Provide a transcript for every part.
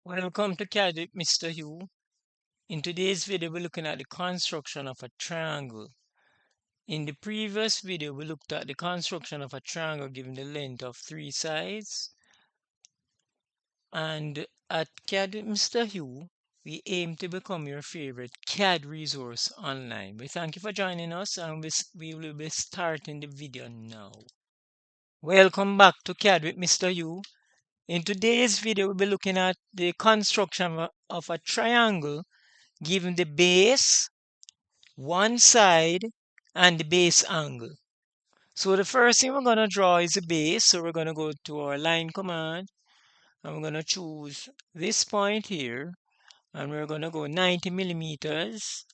Welcome to CAD with Mr. Hugh. In today's video, we're looking at the construction of a triangle. In the previous video, we looked at the construction of a triangle given the length of 3 sides. And at CAD with Mr. Hugh, we aim to become your favorite CAD resource online. We thank you for joining us, and we will be starting the video now. Welcome back to CAD with Mr. Hugh. In today's video, we'll be looking at the construction of a triangle given the base, one side, and the base angle. So the first thing we're going to draw is the base. So we're going to go to our line command, and we're going to choose this point here, and we're going to go 90 millimeters,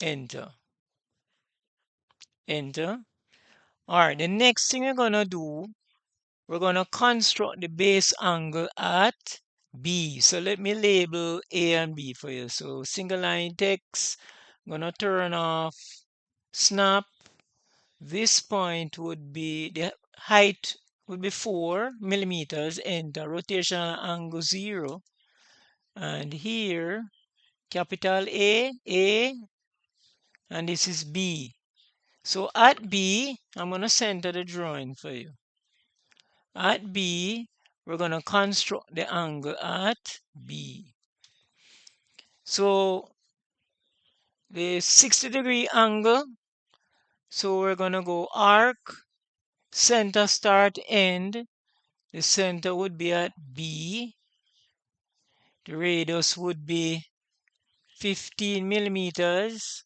enter, enter. All right, the next thing we're going to do, we're going to construct the base angle at B. So let me label A and B for you. So single line text, I'm going to turn off snap. This point would be, the height would be 4 millimeters, enter, rotational angle 0. And here, capital A, and this is B. So at B, I'm going to center the drawing for you. At B, we're going to construct the angle at B. So the 60-degree angle, so we're going to go arc, center, start, end. The center would be at B. The radius would be 15 millimeters,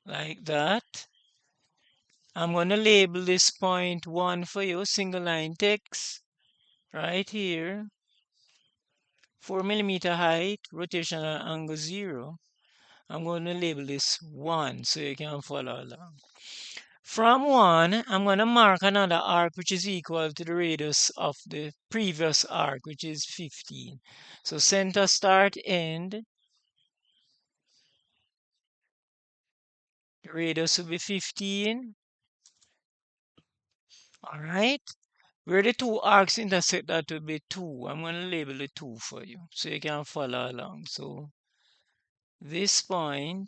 like that. I'm going to label this point 1 for you, single line text, right here. 4 millimeter height, rotational angle 0. I'm going to label this 1 so you can follow along. From 1, I'm going to mark another arc which is equal to the radius of the previous arc, which is 15. So center, start, end. The radius will be 15. All right. Where the two arcs intersect, that will be 2. I'm going to label it 2 for you so you can follow along. So this point,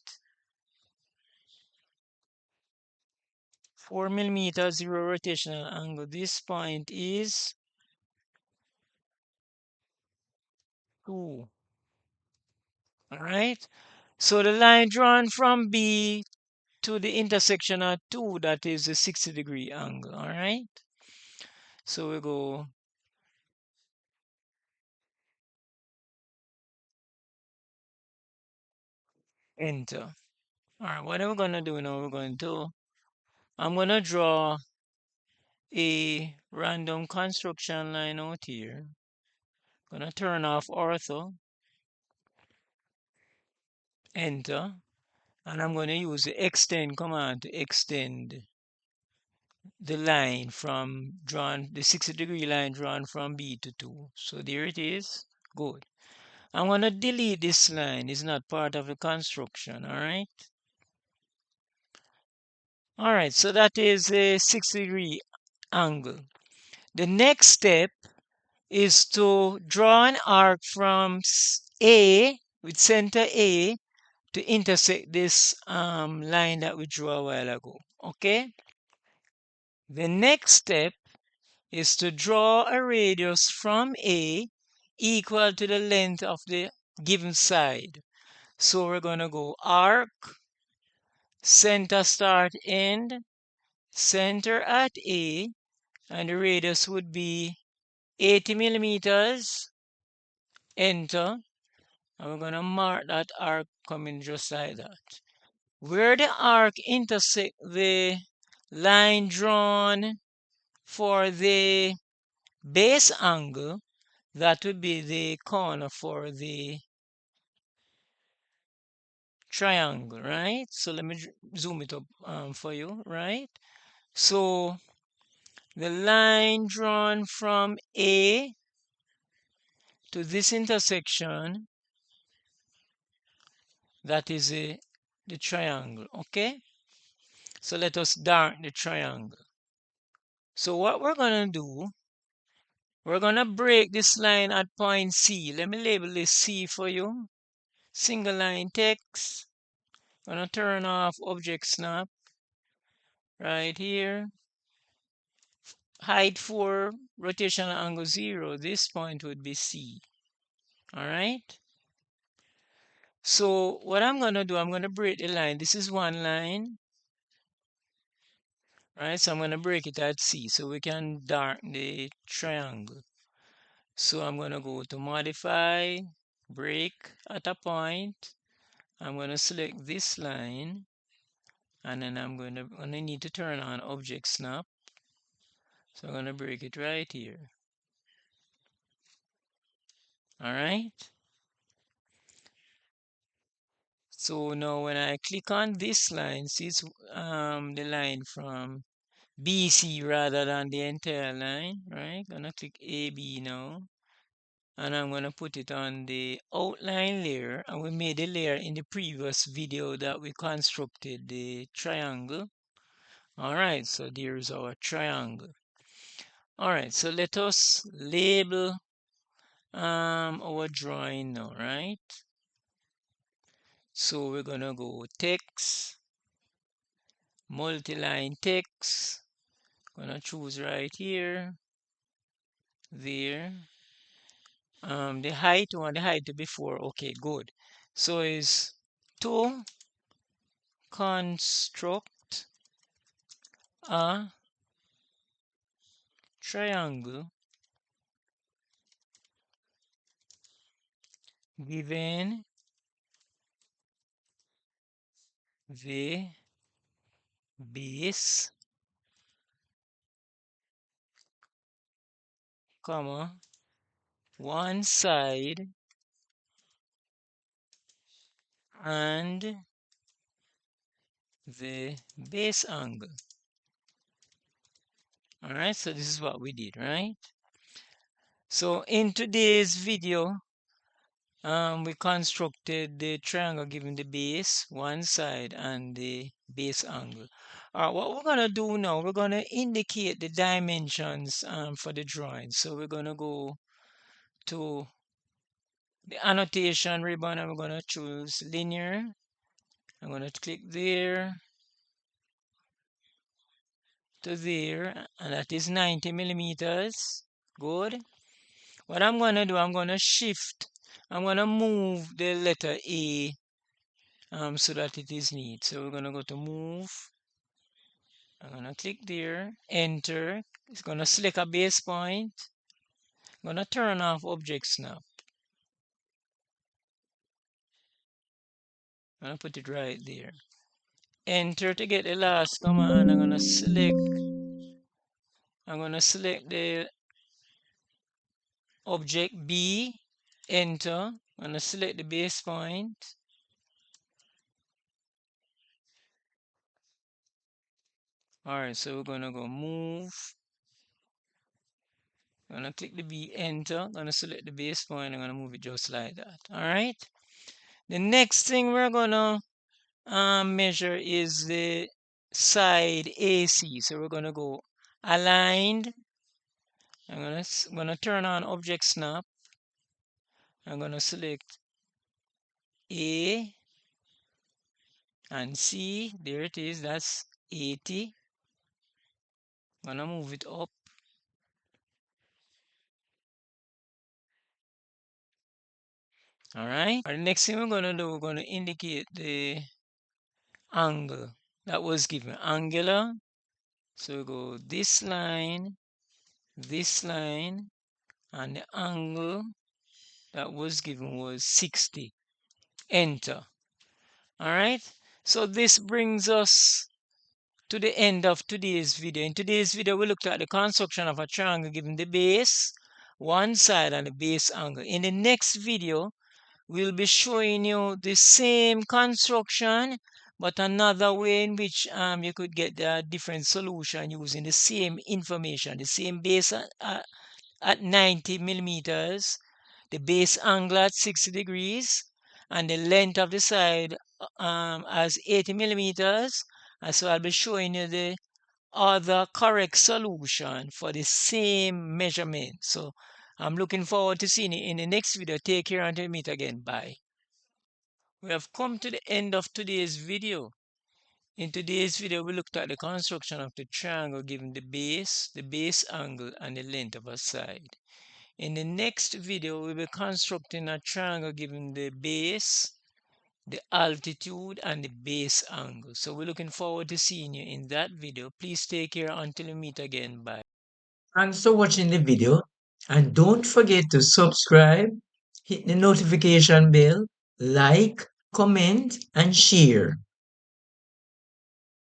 4 millimeters, 0 rotational angle. This point is 2. All right. So the line drawn from B to the intersection at 2, that is a 60-degree angle. All right. So we go enter. All right. What are we going to do now? I'm going to draw a random construction line out here. I'm going to turn off ortho, enter, and I'm going to use the extend command to extend the line from the 60-degree line drawn from B to 2. So there it is. Good. I'm going to delete this line. It's not part of the construction. All right. All right. So that is a 60-degree angle. The next step is to draw an arc from A with center A to intersect this line that we drew a while ago. Okay. The next step is to draw a radius from A equal to the length of the given side. So we're going to go arc, center, start, end, center at A, and the radius would be 80 millimeters, enter, and we're going to mark that arc coming just like that. Where the arc intersects the line drawn for the base angle, that would be the corner for the triangle, right? So let me zoom it up for you, right? So the line drawn from A to this intersection, that is the triangle, okay? So let us darken the triangle. So what we're going to do, We're going to break this line at point C. Let me label this C for you. Single line text. I'm going to turn off object snap right here. Height 4, rotational angle 0. This point would be C. All right. So what I'm going to do, I'm going to break the line. This is one line. Right, so I'm going to break it at C so we can darken the triangle. So I'm going to go to modify, break at a point. I'm going to select this line, and then I'm going to need to turn on object snap. So I'm going to break it right here. All right. So now when I click on this line, see it's the line from BC rather than the entire line, right? Gonna click AB now. And I'm going to put it on the outline layer, and we made a layer in the previous video that we constructed the triangle. All right, so there's our triangle. All right, so let us label our drawing now, right? So we're going to go text, multi-line text. Going to choose right here, there. The height, we want the height to be 4. Okay, good. So is to construct a triangle given the base, comma, one side and the base angle. All right, so this is what we did, right? So in today's video, we constructed the triangle given the base, one side, and the base angle. All right, what we're going to do now, we're going to indicate the dimensions for the drawing. So we're going to go to the annotation ribbon, and we're going to choose linear. I'm going to click there to there, and that is 90 millimeters. Good. What I'm going to do, I'm going to shift. I'm going to move the letter A so that it is neat. So we're going to go to move. I'm going to click there, enter. It's going to select a base point. I'm going to turn off object snap. I'm going to put it right there. Enter to get the last command. I'm going to select the object B, enter. I'm going to select the base point. All right, so we're going to go move. I'm going to click the B, enter. I'm going to select the base point. I'm going to move it just like that. All right. The next thing we're going to measure is the side AC. So we're going to go aligned. I'm going to turn on object snap. I'm going to select A and C. There it is. That's 80. I'm going to move it up. All right. The next thing we're going to do, we're going to indicate the angle that was given. Angular. So we go this line, and the angle that was given was 60. Enter. All right. So this brings us to the end of today's video. In today's video, we looked at the construction of a triangle given the base, one side, and the base angle. In the next video, we'll be showing you the same construction, but another way in which you could get a different solution using the same information, the same base at 90 millimeters, the base angle at 60 degrees, and the length of the side as 80 millimeters. And so I'll be showing you the or the correct solution for the same measurement. So I'm looking forward to seeing you in the next video. Take care until we meet again. Bye. We have come to the end of today's video. In today's video, we looked at the construction of the triangle given the base angle, and the length of a side. In the next video, we'll be constructing a triangle given the base, the altitude, and the base angle. So we're looking forward to seeing you in that video. Please take care until we meet again. Bye. Thanks for watching the video, and don't forget to subscribe, hit the notification bell, like, comment, and share.